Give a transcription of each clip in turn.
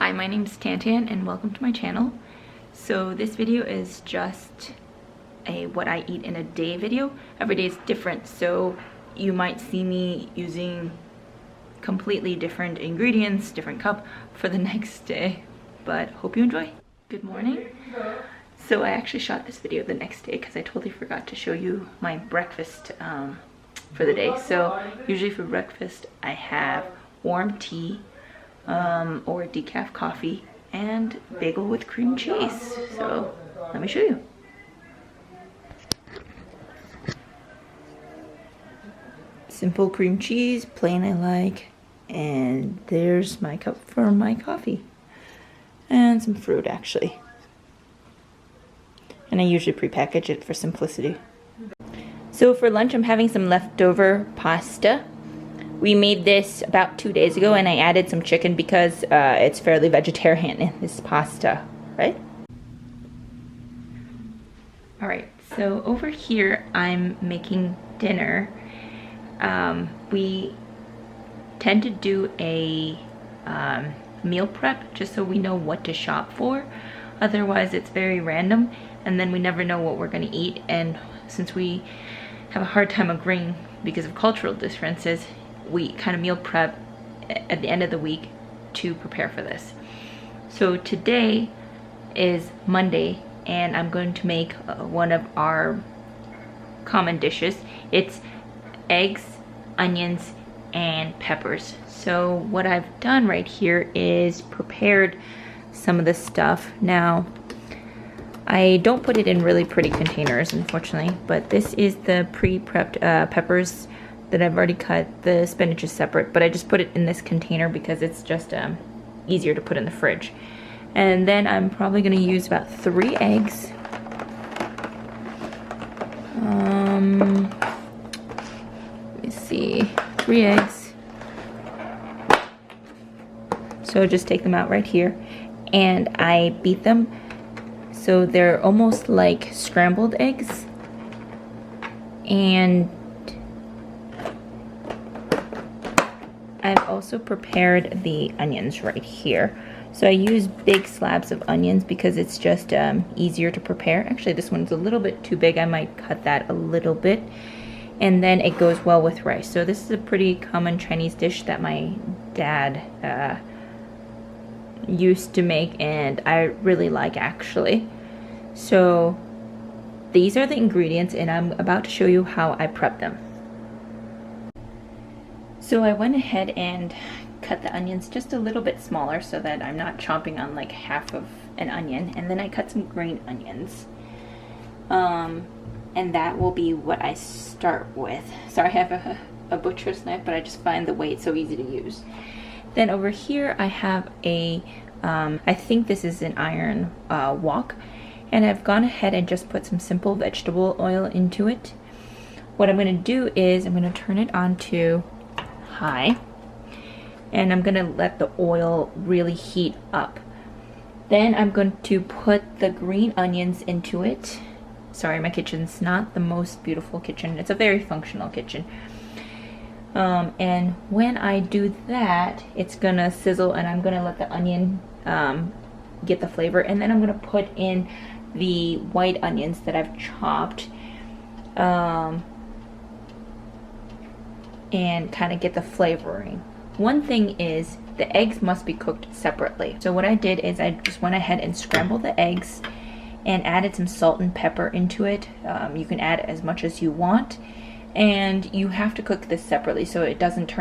Hi, my name is Tantan and welcome to my channel. So this video is just a what I eat in a day video. Every day is different, so you might see me using completely different ingredients, different cup for the next day, but hope you enjoy. Good morning. So I actually shot this video the next day because I totally forgot to show you my breakfast for the day. So usually for breakfast I have warm tea or decaf coffee and bagel with cream cheese. So let me show you. Simple cream cheese, plain I like, and there's my cup for my coffee. And some fruit actually. And I usually prepackage it for simplicity. So for lunch I'm having some leftover pasta. We made this about 2 days ago and I added some chicken because it's fairly vegetarian in this pasta, right? Alright, so over here I'm making dinner. We tend to do a meal prep just so we know what to shop for. Otherwise it's very random and then we never know what we're going to eat, and since we have a hard time agreeing because of cultural differences, we kind of meal prep at the end of the week to prepare for this. So today is Monday and I'm going to make one of our common dishes. It's eggs, onions, and peppers. So what I've done right here is prepared some of this stuff. Now I don't put it in really pretty containers, unfortunately, but this is the pre-prepped peppers that I've already cut. The spinach is separate, but I just put it in this container because it's just easier to put in the fridge. And then I'm probably going to use about 3 eggs. Let me see, 3 eggs. So just take them out right here, and I beat them so they're almost like scrambled eggs. And I've also prepared the onions right here. So I use big slabs of onions because it's just easier to prepare. Actually, this one's a little bit too big. I might cut that a little bit. And then it goes well with rice. So this is a pretty common Chinese dish that my dad used to make, and I really like actually. So these are the ingredients and I'm about to show you how I prep them. So I went ahead and cut the onions just a little bit smaller so that I'm not chomping on like half of an onion, and then I cut some green onions. And that will be what I start with. Sorry, I have a butcher's knife, but I just find the weight so easy to use. Then over here I have a, I think this is an iron wok, and I've gone ahead and just put some simple vegetable oil into it. What I'm going to do is I'm going to turn it on to high, and I'm going to let the oil really heat up. Then I'm going to put the green onions into it. Sorry, my kitchen's not the most beautiful kitchen. It's a very functional kitchen. And when I do that, it's gonna sizzle, and I'm gonna let the onion get the flavor, and then I'm gonna put in the white onions that I've chopped and kind of get the flavoring. One thing is the eggs must be cooked separately. So what I did is I just went ahead and scrambled the eggs and added some salt and pepper into it. You can add as much as you want, and you have to cook this separately so it doesn't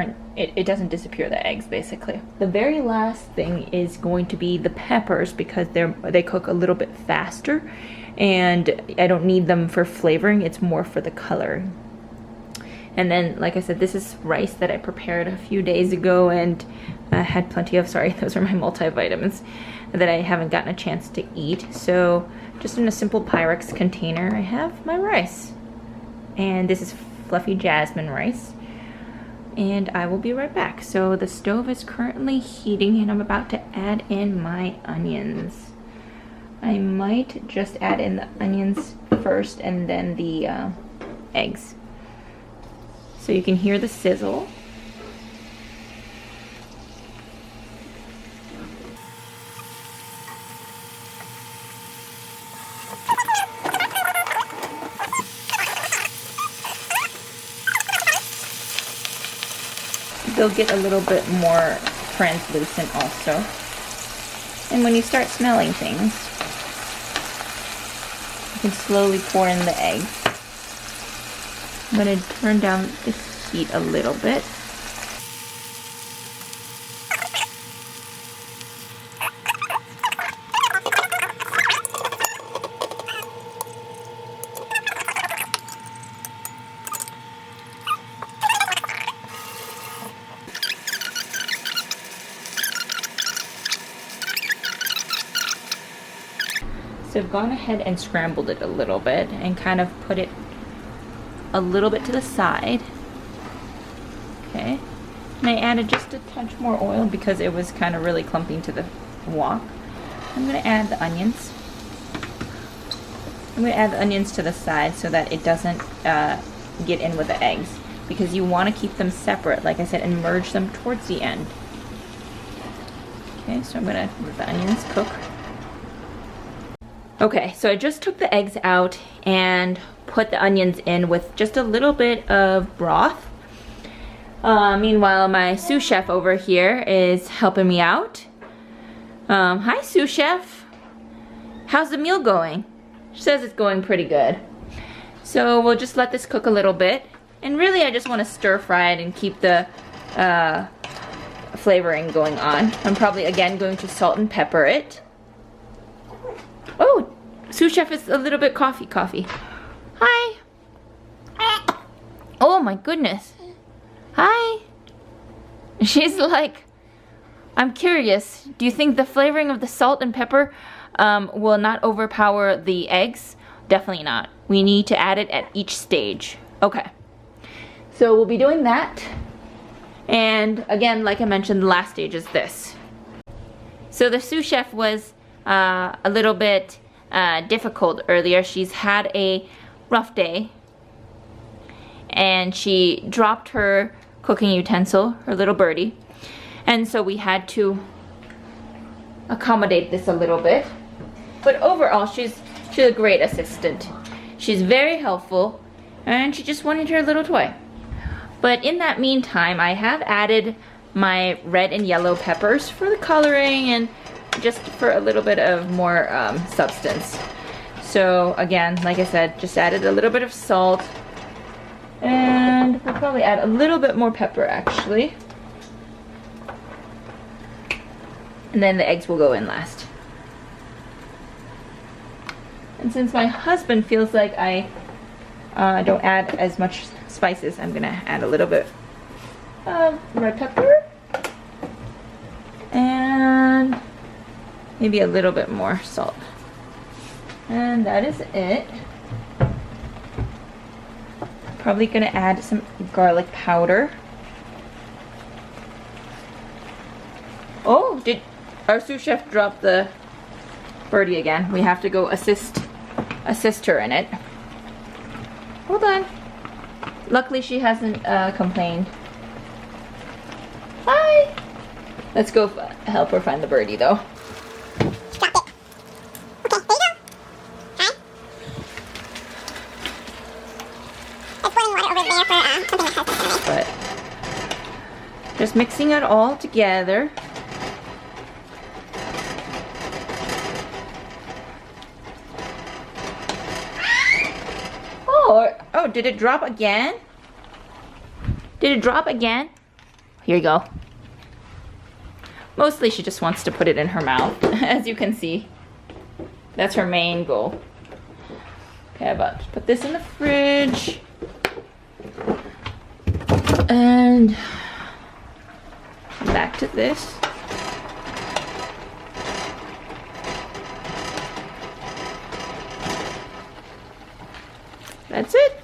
doesn't disappear the eggs basically. The very last thing is going to be the peppers because they cook a little bit faster, and I don't need them for flavoring, it's more for the color. And then, like I said, this is rice that I prepared a few days ago and I had plenty of. Sorry, those are my multivitamins that I haven't gotten a chance to eat. So just in a simple Pyrex container I have my rice, and this is fluffy jasmine rice, and I will be right back. So the stove is currently heating and I'm about to add in my onions. I might just add in the onions first and then the eggs, so you can hear the sizzle. they'll get a little bit more translucent also. And when you start smelling things, you can slowly pour in the eggs. I'm going to turn down the heat a little bit. So I've gone ahead and scrambled it a little bit and kind of put it a little bit to the side. Okay. And I added just a touch more oil because it was kind of really clumping to the wok. I'm going to add the onions. I'm going to add the onions to the side so that it doesn't get in with the eggs, because you want to keep them separate, like I said, and merge them towards the end. Okay, so I'm going to let the onions cook. Okay, so I just took the eggs out and put the onions in with just a little bit of broth. Meanwhile, my sous chef over here is helping me out. Hi, sous chef. How's the meal going? She says it's going pretty good. So we'll just let this cook a little bit. And really, I just want to stir fry it and keep the flavoring going on. I'm probably, again, going to salt and pepper it. Oh, sous chef is a little bit coffee. Hi. Oh my goodness. Hi. She's like, I'm curious. Do you think the flavoring of the salt and pepper will not overpower the eggs? Definitely not. We need to add it at each stage. Okay. So we'll be doing that. And again, like I mentioned, the last stage is this. So the sous chef was a little bit difficult earlier. She's had a rough day and she dropped her cooking utensil, her little birdie, and so we had to accommodate this a little bit. But overall, she's a great assistant. She's very helpful and she just wanted her little toy. But in that meantime, I have added my red and yellow peppers for the coloring and just for a little bit of more substance. So again, like I said, just added a little bit of salt, and we'll probably add a little bit more pepper actually. And then the eggs will go in last. And since my husband feels like I don't add as much spices, I'm gonna add a little bit of red pepper and maybe a little bit more salt. And that is it. Probably gonna add some garlic powder. Oh, did our sous chef drop the birdie again? We have to go assist her in it. Hold on. Luckily she hasn't complained. Hi! Let's go help her find the birdie though. But just mixing it all together. Oh, did it drop again? Did it drop again? Here you go. Mostly she just wants to put it in her mouth, as you can see. That's her main goal. Okay, I'm about to put this in the fridge. And back to this. That's it.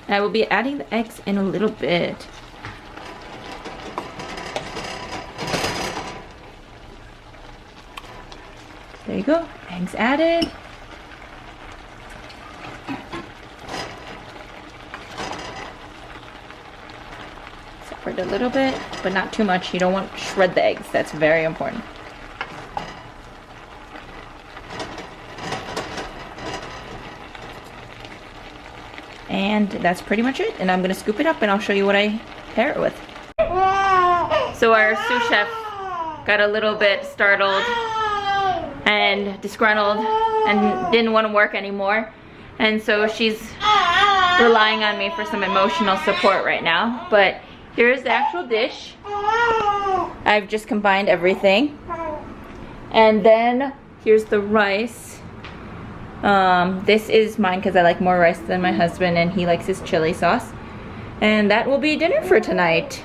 And I will be adding the eggs in a little bit. There you go. Eggs added. Separate a little bit, but not too much. You don't want to shred the eggs. That's very important. And that's pretty much it. And I'm going to scoop it up and I'll show you what I pair it with. So our sous chef got a little bit startled and disgruntled and didn't want to work anymore. And so she's relying on me for some emotional support right now. But here's the actual dish. I've just combined everything. And then here's the rice. This is mine because I like more rice than my husband, and he likes his chili sauce. And that will be dinner for tonight.